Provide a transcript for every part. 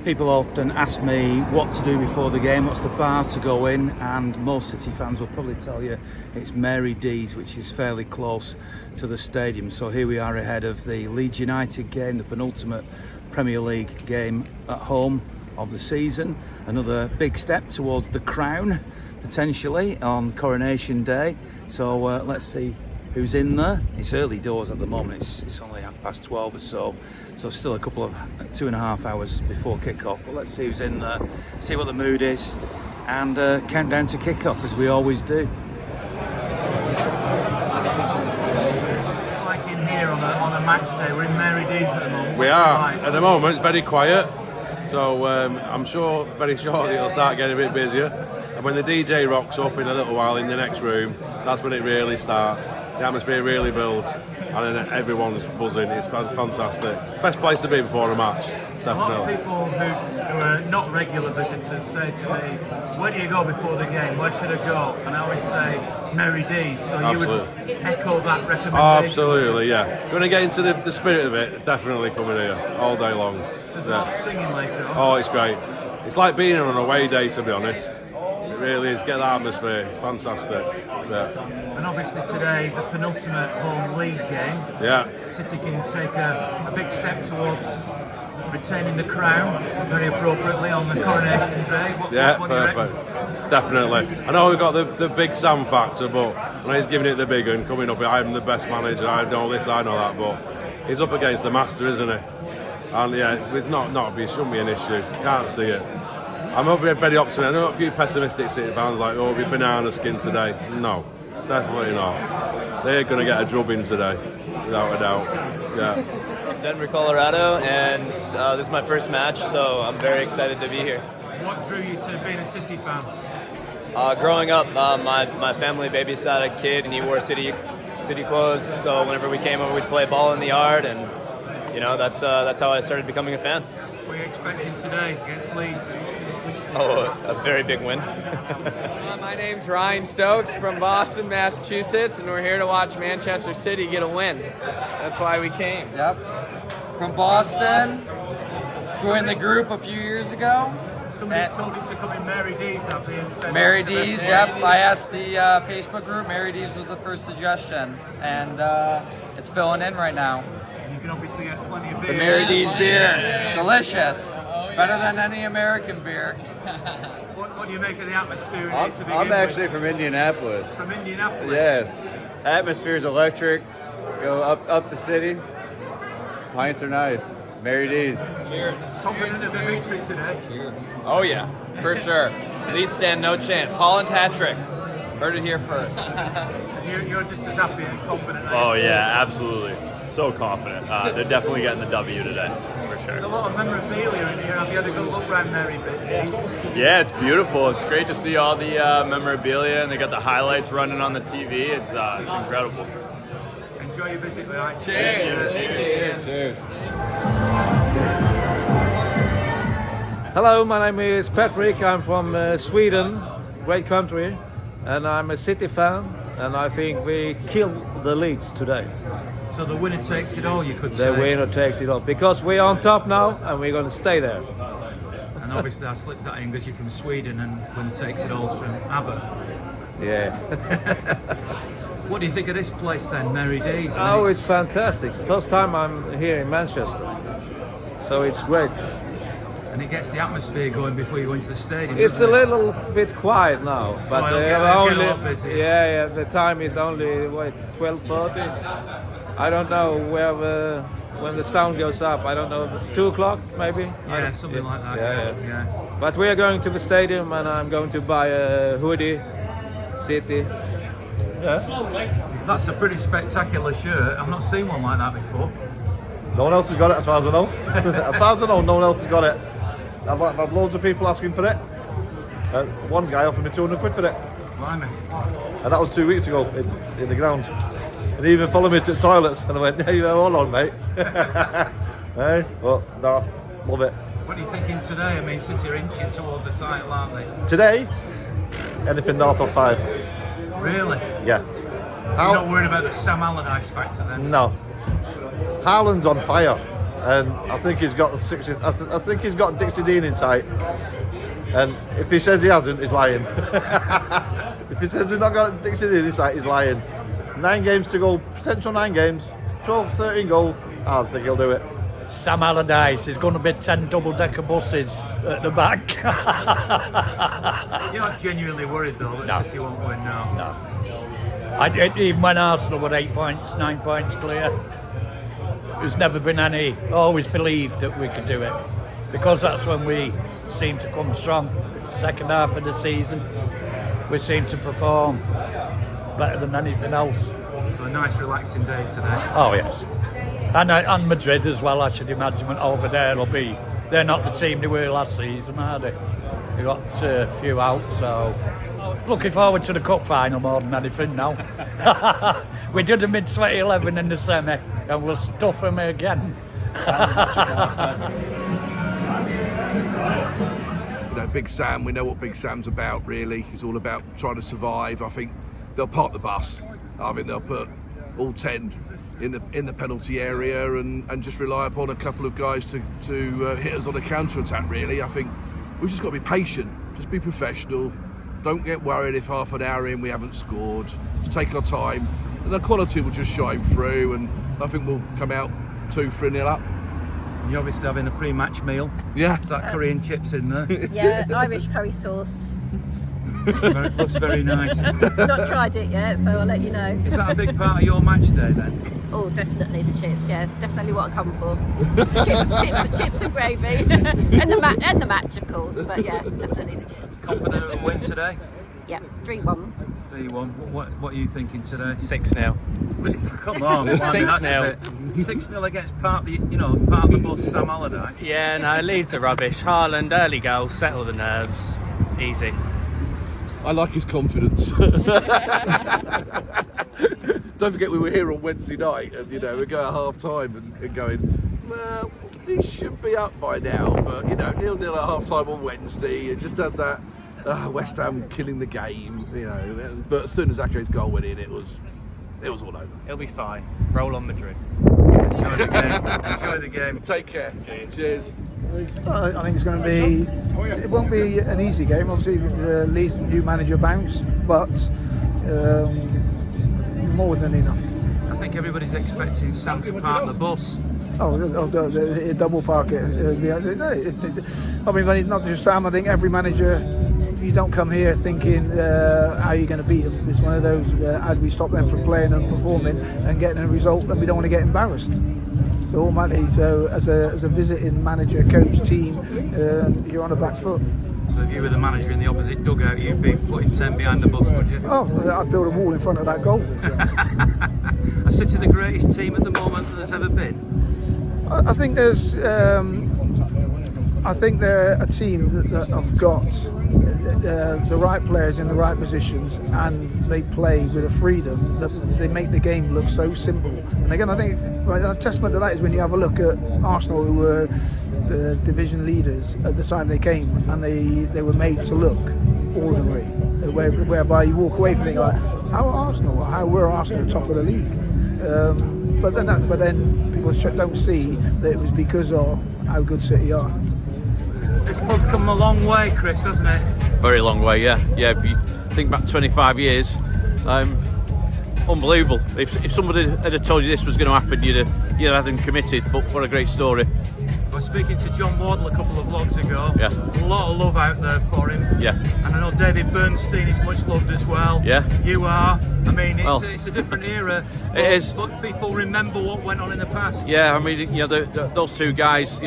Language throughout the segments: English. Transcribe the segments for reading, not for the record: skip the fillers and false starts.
People often ask me what to do before the game, what's the bar to go in, and most City fans will probably tell you it's Mary D's, which is fairly close to the stadium. So here we are ahead of the Leeds United game, the penultimate Premier League game at home of the season. Another big step towards the crown, potentially, on Coronation Day. So let's see who's in there. It's early doors at the moment, it's only 12:30 or so. So still a couple of 2.5 hours before kick-off. But let's see who's in there, see what the mood is, and count down to kick-off as we always do. It's like in here on a match day. We're in Mary D's at the moment. We are. At the moment, it's very quiet. So I'm sure very shortly it'll start getting a bit busier. And when the DJ rocks up in a little while in the next room, that's when it really starts. The atmosphere really builds, and then everyone's buzzing. It's fantastic. Best place to be before a match, definitely. A lot of people who are not regular visitors say to me, where do you go before the game? Where should I go? And I always say, Mary D's. So Absolutely. You would echo that recommendation? Oh, absolutely, yeah. If you want to get into the spirit of it, definitely come in here all day long. So there's a lot of singing later on. Oh, it's great. It's like being on an away day, to be honest. It really is. Get that atmosphere. Fantastic. Yeah. And obviously today is the penultimate home league game. Yeah. City can take a big step towards retaining the crown very appropriately on the Coronation Day. What do you reckon? Definitely. I know we've got the big Sam factor, but when he's giving it the big one, coming up, I'm the best manager, I know this, I know that, but he's up against the master, isn't he? And yeah, it shouldn't be an issue. Can't see it. I'm very optimistic. I know a few pessimistic City fans like, oh, we've been banana skin today. No, definitely not. They're going to get a drubbing today, without a doubt. Yeah. I'm Denver, Colorado, and this is my first match, so I'm very excited to be here. What drew you to being a City fan? Growing up, my family babysat a kid, and he wore City clothes. So whenever we came over, we'd play ball in the yard, and that's how I started becoming a fan. What are you expecting today against Leeds? Oh, a very big win. My name's Ryan Stokes from Boston, Massachusetts, and we're here to watch Manchester City get a win. That's why we came. Yep. From Boston, joined the group a few years ago. Somebody's told you to come in Mary D's, have they? Mary D's, yep. I asked the Facebook group. Mary D's was the first suggestion, and it's filling in right now. And you can obviously get plenty of beer. The Mary D's beer, delicious. Better than any American beer. What do you make of the atmosphere in here to begin I'm actually from Indianapolis. From Indianapolis? Yes. Atmosphere is electric. Go up the city. Pints are nice. Mary D's. Cheers. Confident of the victory today? Cheers. Oh yeah, for sure. Leeds stand no chance. Holland hat trick. Heard it here first. You're just as happy and confident. Oh yeah, absolutely. So confident. They're definitely getting the W today, for sure. There's a lot of memorabilia in here. Have you had a good look around Mary D's? Yeah, it's beautiful. It's great to see all the memorabilia, and they got the highlights running on the TV. It's incredible. Enjoy your visit, guys. Cheers. Cheers. Cheers. Hello, my name is Patrick. I'm from Sweden, great country, and I'm a City fan. And I think we killed the Leeds today. So the winner takes it all, you could say. The winner takes it all because we're on top now, and we're going to stay there. And obviously, I slipped that in because you're from Sweden, and winner takes it all's from ABBA. Yeah. What do you think of this place then, Mary D's? Oh, it's fantastic. First time I'm here in Manchester, so it's great. And it gets the atmosphere going before you go into the stadium. It's a little bit quiet now, but get a lot busy. Yeah. The time is only 12:30. I don't know when the sound goes up. I don't know, 2 o'clock maybe. Yeah, something like that. Yeah. But we are going to the stadium, and I'm going to buy a hoodie, City. Yeah. That's a pretty spectacular shirt. I've not seen one like that before. No one else has got it, as far as I know. As far as I know, no one else has got it. I've had loads of people asking for it. One guy offered me 200 quid for it. Blimey. And that was 2 weeks ago in the ground. And he even followed me to the toilets, and I went, hey, hold on, mate. Hey, but no, love it. What are you thinking today? I mean, City are inching towards the title, aren't they? Today, anything north of 5. Really? Yeah. So you're not worried about the Sam Allardyce factor then? No. Haaland's on fire. and I think he's got the 60th. I think he's got Dixie Dean in sight. And if he says he hasn't, he's lying. If he says we've not got Dixie Dean in sight, he's lying. 9 games to go, potential 9 games, 12, 13 goals. I think he'll do it. Sam Allardyce is going to be 10 double-decker buses at the back. You're not genuinely worried though that City won't win now? No. Even when Arsenal were 8 points, 9 points clear, there's never been any. Always believed that we could do it, because that's when we seem to come strong. Second half of the season, we seem to perform better than anything else. So a nice relaxing day today. Oh yes, and Madrid as well. I should imagine over there will be. They're not the team they were last season, are they? They got a few out, so looking forward to the cup final more than anything now. We did a mid-2011 in the semi, and we'll stuff them again. Big Sam, we know what Big Sam's about, really. He's all about trying to survive. I think they'll park the bus. I think they'll put all 10 in the penalty area and just rely upon a couple of guys to hit us on a counter-attack, really. I think we've just got to be patient, just be professional. Don't get worried if half an hour in we haven't scored. Just take our time, and the quality will just shine through, and I think we'll come out 2-3-0 up. You're obviously having a pre-match meal. Yeah. Is that curry and chips in there? Yeah, Irish curry sauce. Looks very nice. Not tried it yet, so I'll let you know. Is that a big part of your match day then? Oh, definitely the chips. Yes, definitely what I come for. chips and gravy, and the match, of course. But yeah, definitely the chips. Confident of a win today? Yeah, 3-1. 3-1. What are you thinking today? 6-0. Come on, that's a bit. 6-0 against part of the bus, Sam Allardyce. Yeah, no, Leeds are rubbish. Haaland, early goal, settle the nerves, easy. I like his confidence. Don't forget we were here on Wednesday night, and we go at half time and going, well, he should be up by now, but 0-0 at half time on Wednesday. It just had that West Ham killing the game, But as soon as Ake's goal went in, it was all over. He'll be fine. Roll on Madrid. Enjoy the game. Enjoy the game. Take care. Cheers. I think it's going to be. It won't be an easy game. Obviously, Leeds new manager bounce, but more than enough. I think everybody's expecting Sam to park the bus. Double park it. I mean, not just Sam. I think every manager. You don't come here thinking how you're going to beat them. It's one of those. How do we stop them from playing and performing and getting a result? And we don't want to get embarrassed. So automatically, as a visiting manager, coach, team, you're on the back foot. So if you were the manager in the opposite dugout, you'd be putting 10 behind the bus, would you? Oh, I'd build a wall in front of that goal. Are City the greatest team at the moment that there's ever been? I think there's. I think they're a team that have got the right players in the right positions, and they play with a freedom that they make the game look so simple. And again, I think a testament to that is when you have a look at Arsenal, who were the division leaders at the time they came, and they were made to look ordinary, whereby you walk away from thinking like, how were Arsenal top of the league? But then people don't see that it was because of how good City are. This club's come a long way, Chris, hasn't it? Very long way, yeah. If you think back 25 years, unbelievable. If somebody had told you this was going to happen, you'd have them committed. But what a great story. I was speaking to John Wardle a couple of vlogs ago. Yeah. A lot of love out there for him. Yeah. And I know David Bernstein is much loved as well. Yeah. You are. I mean, it's a different era. It is. But people remember what went on in the past. Yeah, I mean, those two guys,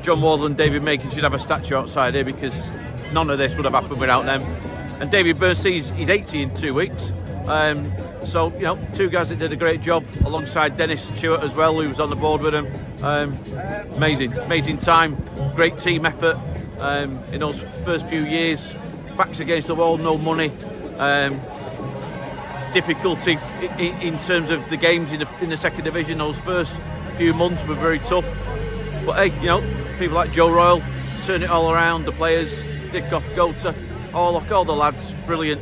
John Wardle and David Makin should have a statue outside here, because none of this would have happened without them. And David Bernstein, he's 80 in 2 weeks. So, two guys that did a great job alongside Dennis Stewart as well, who was on the board with him. Amazing time, great team effort in those first few years. Backs against the wall, no money. Difficulty in terms of the games in the second division. Those first few months were very tough. But hey, people like Joe Royal turned it all around. The players, Dickoff, Gota, all the lads, brilliant.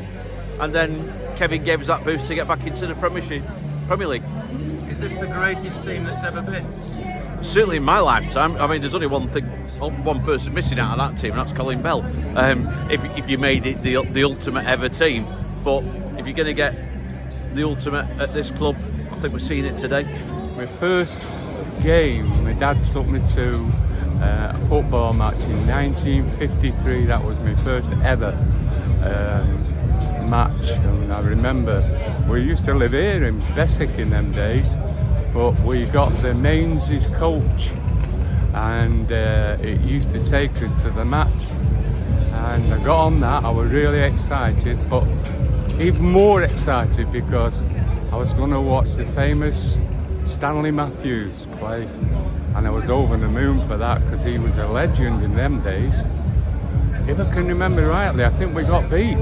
And then Kevin gave us that boost to get back into the Premier League. Is this the greatest team that's ever been? certainly in my lifetime, I mean, there's only one person missing out of that team, and that's Colin Bell. If you made it the ultimate ever team, but if you're going to get the ultimate at this club, I think we're seeing it today. My first game, my dad took me to a football match in 1953. That was my first ever match, and I remember we used to live here in Bessick in them days, but we got the Mains's coach, and it used to take us to the match, and I got on that. I was really excited, but even more excited because I was going to watch the famous Stanley Matthews play, and I was over the moon for that because he was a legend in them days. If I can remember rightly, I think we got beat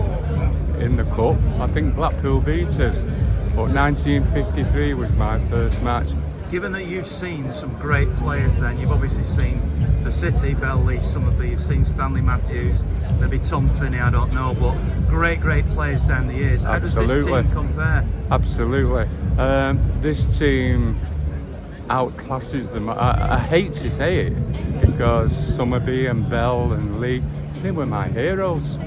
in the cup. I think Blackpool beat us, but 1953 was my first match. Given that you've seen some great players then, you've obviously seen for City, Bell, Leeds, Summerby, you've seen Stanley Matthews, maybe Tom Finney, I don't know, but great players down the years. How does this team compare? Absolutely. This team outclasses them. I hate to say it because Summerby and Bell and Lee, they were my heroes.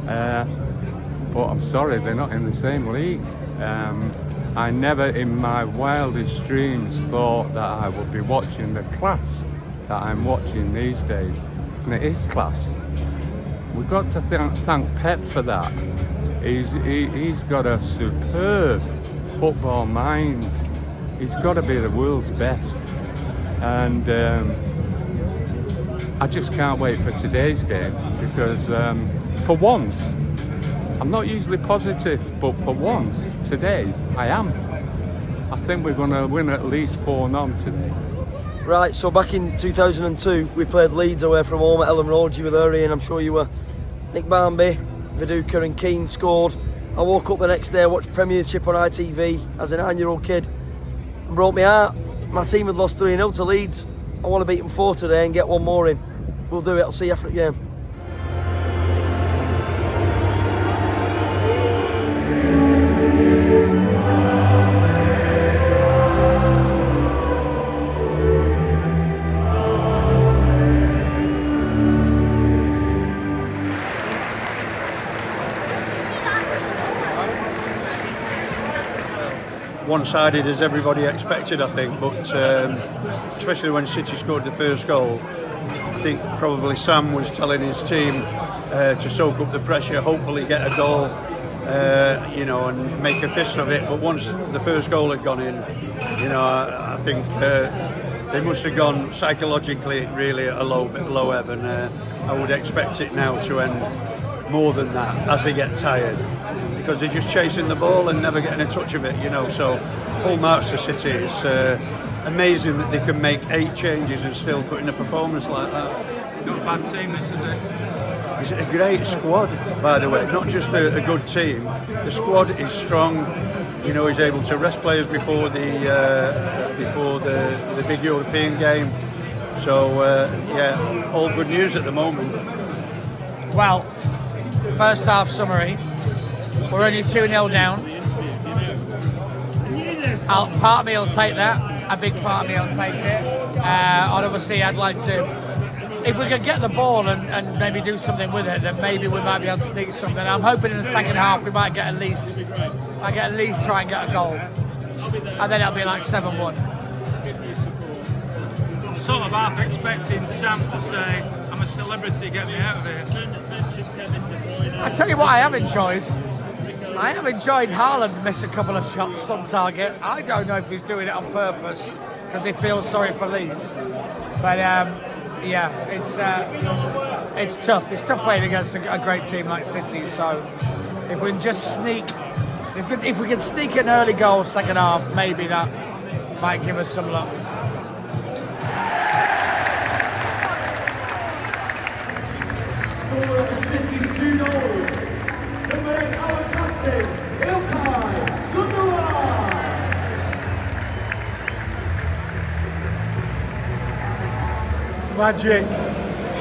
But I'm sorry, they're not in the same league. I never in my wildest dreams thought that I would be watching the class that I'm watching these days. And it is class. We've got to thank Pep for that. He's got a superb football mind. He's got to be the world's best. And I just can't wait for today's game because for once, I'm not usually positive, but for once, today, I am. I think we're going to win at least 4-0 today. Right, so back in 2002, we played Leeds away from home at Ellen Road. You were there, Ian, I'm sure you were. Nick Barmby, Viduka and Keane scored. I woke up the next day, watched Premiership on ITV as a 9-year-old kid. It broke my heart. My team had lost 3-0 to Leeds. I want to beat them 4 today and get one more in. We'll do it, I'll see you after the game. One-sided as everybody expected, I think, but especially when City scored the first goal, I think probably Sam was telling his team to soak up the pressure, hopefully get a goal, and make a fist of it. But once the first goal had gone in, I think they must have gone psychologically really at a low ebb, and I would expect it now to end more than that as they get tired, because they're just chasing the ball and never getting a touch of it, so full marks to City. It's amazing that they can make 8 changes and still put in a performance like that. Not a bad team this, is it? It's a great squad, by the way, not just a good team. The squad is strong, he's able to rest players before the big European game, so all good news at the moment. Well, first half summary. We're only 2-0 down. Part of me will take that. A big part of me will take it. Obviously, I'd like to, if we could get the ball and maybe do something with it, then maybe we might be able to sneak something. I'm hoping in the second half we might get at least try and get a goal. And then it'll be like 7-1. I'm sort of half expecting Sam to say, I'm a celebrity, get me out of here. I tell you what I have enjoyed. I have enjoyed Haaland miss a couple of shots on target. I don't know if he's doing it on purpose because he feels sorry for Leeds. But it's tough. It's tough playing against a great team like City. So if we can just sneak, if we can sneak an early goal second half, maybe that might give us some luck. Score of the City's 2 goals. Number 8, our captain, Ilkay Gundogan. Magic.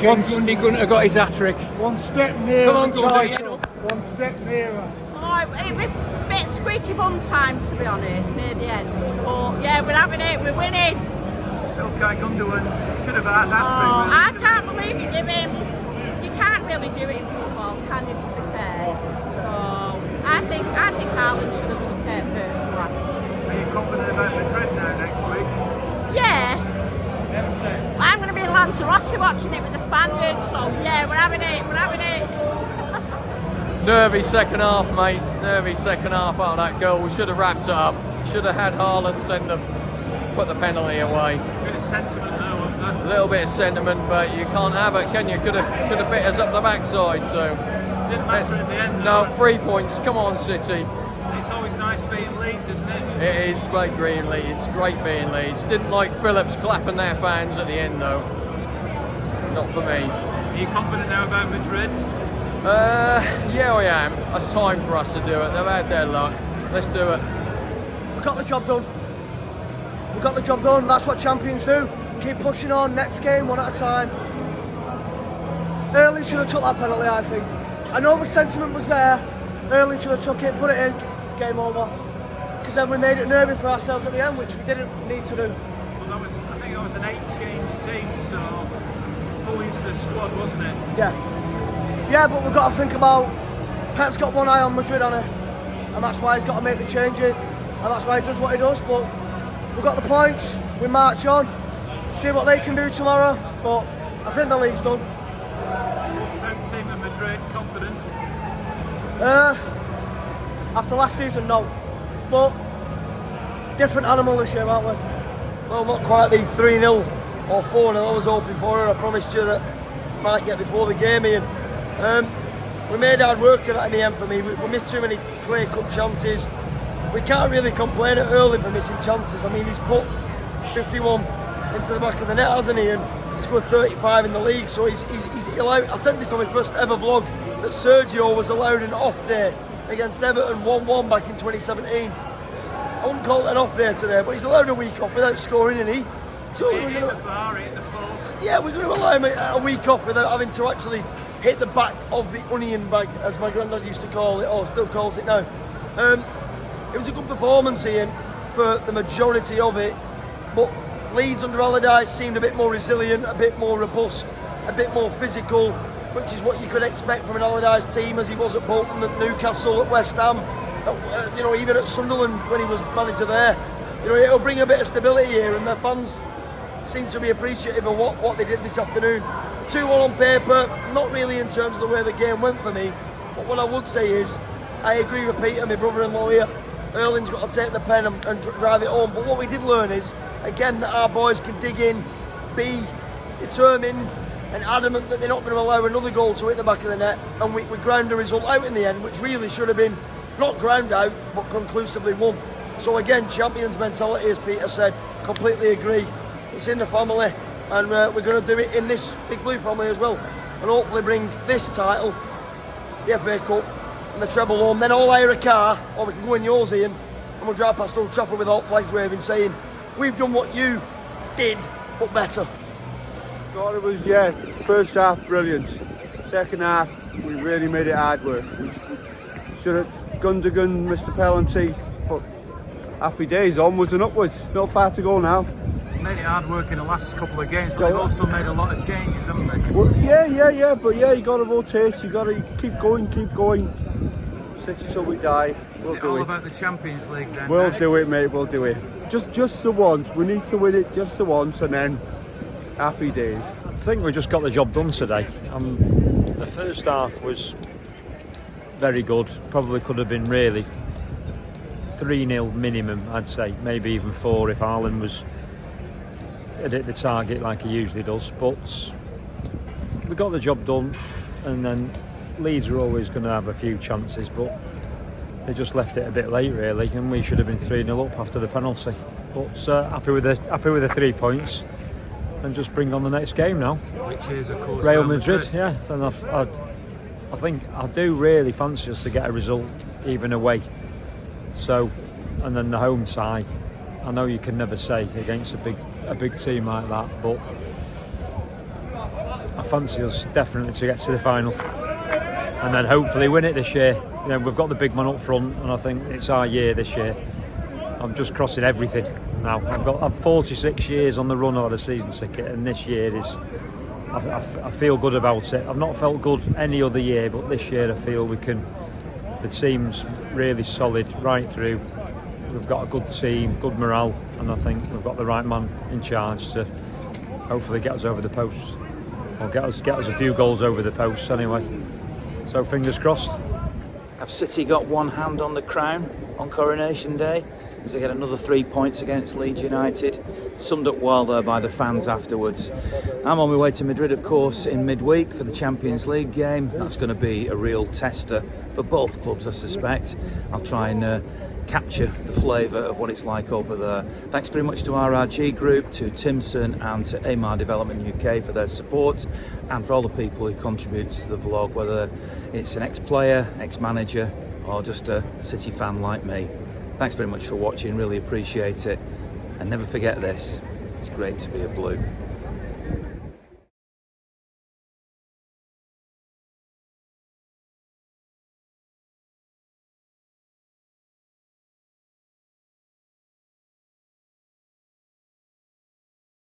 Gundy couldn't have got his hat-trick. One step nearer. Come on, title. One step nearer. Oh, it was a bit squeaky bum time, to be honest, near the end. But yeah, we're having it. We're winning. Ilkay Gundogan should have had that Oh, really. I can't believe you give him. You can't really do it in football, can you? To be fair, so I think Haaland should have took their first one. Are you confident about Madrid now next week? Yeah. I'm going to be in Lanzarote watching it with the Spaniards, so yeah, we're having it. We're having it. Nervy second half, mate. Nervy second half out of that goal. We should have wrapped it up. Should have had Haaland put the penalty away. A bit of sentiment there, was there? A little bit of sentiment, but you can't have it, can you? Could have bit us up the backside. So Didn't matter in the end. no, Though. 3 points. Come on, City. It's always nice being Leeds, isn't it? It is great being Leeds. It's great being Leeds. Didn't like Phillips clapping their fans at the end though. Not for me. Are you confident now about Madrid? Yeah, I am. It's time for us to do it. They've had their luck. Let's do it. We got the job done. We got the job done. That's what champions do. Keep pushing on. Next game, one at a time. Erling should have took that penalty, I think. I know the sentiment was there. Erling should have took it, put it in. Game over. Because then we made it nervy for ourselves at the end, which we didn't need to do. Well, I think that was an 8-change team, so full into the squad, wasn't it? Yeah. Yeah, but we've got to think about Pep's got one eye on Madrid on it, and that's why he's got to make the changes, and that's why he does what he does. But we've got the points, we march on, see what they can do tomorrow. But I think the league's done. Full strength team at Madrid, confident. After last season, no. But different animal this year, aren't we? Well, not quite the 3-0 or 4-0 I was hoping for, and I promised you that I might get before the game, Ian. We made hard work of that in the end for me. We missed too many clear-cut chances. We can't really complain at Erling for missing chances. I mean, he's put 51 into the back of the net, hasn't he? And he's scored 35 in the league, so he's allowed. I said this on my first ever vlog, that Sergio was allowed an off day against Everton 1-1 back in 2017. I wouldn't call it an off day today, but he's allowed a week off without scoring, and he Hit the bar, hit the post. yeah, we're going to allow him a week off without having to actually hit the back of the onion bag, as my granddad used to call it, or still calls it now. It was a good performance, Ian, for the majority of it, but Leeds under Allardyce seemed a bit more resilient, a bit more robust, a bit more physical, which is what you could expect from an Allardyce team, as he was at Bolton, at Newcastle, at West Ham, even at Sunderland when he was manager there. It'll bring a bit of stability here, and their fans seem to be appreciative of what they did this afternoon. 2-1 on paper, not really in terms of the way the game went for me, but what I would say is, I agree with Peter, my brother-in-law here. Erling's got to take the pen and drive it home, but what we did learn is, again, that our boys can dig in, be determined and adamant that they're not going to allow another goal to hit the back of the net, and we ground the result out in the end, which really should have been not ground out, but conclusively won. So again, champions mentality, as Peter said, completely agree. It's in the family, and we're going to do it in this Big Blue family as well, and hopefully bring this title, the FA Cup and the treble home. Then I'll hire a car, or we can go in yours, Ian, and we'll drive past Old Trafford with all flags waving, saying, we've done what you did, but better. Thought it was, first half brilliant. Second half, we really made it hard work. We should have Gundogan missed the penalty, but happy days, onwards and upwards. Not far to go now. Made it hard work in the last couple of games, but they've also made a lot of changes, haven't they? Well, but you got to rotate, you got to keep going. City till we die. Is it all about the Champions League then? We'll do it, mate, we'll do it. Just the once, we need to win it just the once, and then happy days. I think we just got the job done today. The first half was very good, probably could have been really 3-0 minimum, I'd say, maybe even 4 if Haaland was hit the target like he usually does, but we got the job done, and then Leeds are always going to have a few chances, but they just left it a bit late really, and we should have been 3-0 up after the penalty. But happy with the 3 points, and just bring on the next game now, which is of course Real Madrid. Yeah, and I think I do really fancy us to get a result even away. So, and then the home side, I know you can never say against a big team like that, but I fancy us definitely to get to the final, and then hopefully win it this year. We've got the big man up front, and I think it's our year this year. I'm just crossing everything. now. I'm 46 years on the run of a season ticket, and this year is. I feel good about it. I've not felt good any other year, but this year I feel we can. The team's really solid right through. We've got a good team, good morale, and I think we've got the right man in charge to hopefully get us over the post, or get us a few goals over the post anyway. So fingers crossed. Have City got one hand on the crown on Coronation Day as they get another 3 points against Leeds United? Summed up well there by the fans afterwards. I'm on my way to Madrid, of course, in midweek for the Champions League game. That's going to be a real tester for both clubs, I suspect. I'll try and capture the flavour of what it's like over there. Thanks very much to RRG Group, to Timpson and to Eamar Development UK for their support, and for all the people who contribute to the vlog, whether it's an ex-player, ex-manager, or just a City fan like me. Thanks very much for watching, really appreciate it. And never forget this, it's great to be a Blue.